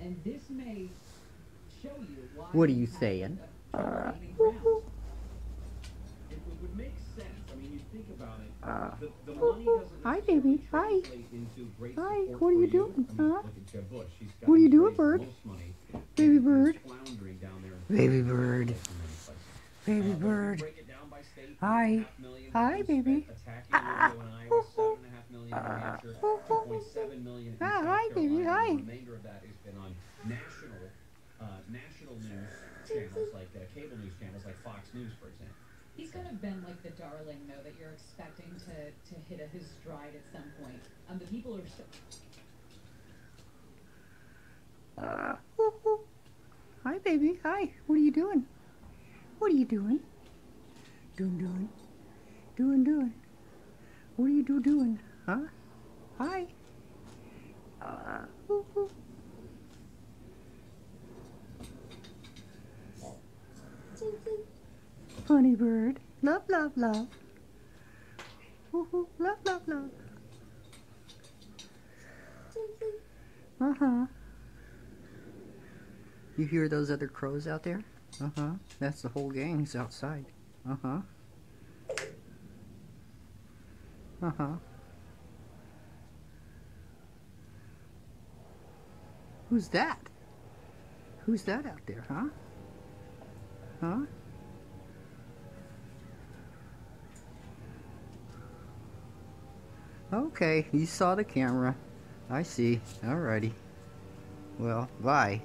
And this may show you why. What are you saying? It would make sense. I mean, you think about it. The money doesn't Hi, necessarily baby. Hi. translate into great Hi. support What are for you you. doing? I mean, Huh? look at Jeb Bush. What are you He's doing, raised the bird? most money. Baby And bird. he's floundering down there. Baby bird. In many places. Baby But if bird. you break it down by state, Hi. 2.5 million Hi, has baby. been spent attacking Rubio in Iowa, 7.5 million in New Hampshire, 2.7 million in South Hi, baby. Carolina. Hi. The remainder of that has been on national news channels like cable news channels like Fox News, for example. He's kind of been like the darling, though, that you're expecting to hit his stride at some point. The people are so. Hi, baby. Hi. What are you doing? What are you doing? Doing. What are you doing? Huh? Hi. Honey bird. Love. Love. Uh-huh. You hear those other crows out there? Uh-huh. That's the whole gang's outside. Uh-huh. Uh-huh. Who's that? Who's that out there, huh? Huh? Okay, you saw the camera. I see. Alrighty. Well, bye.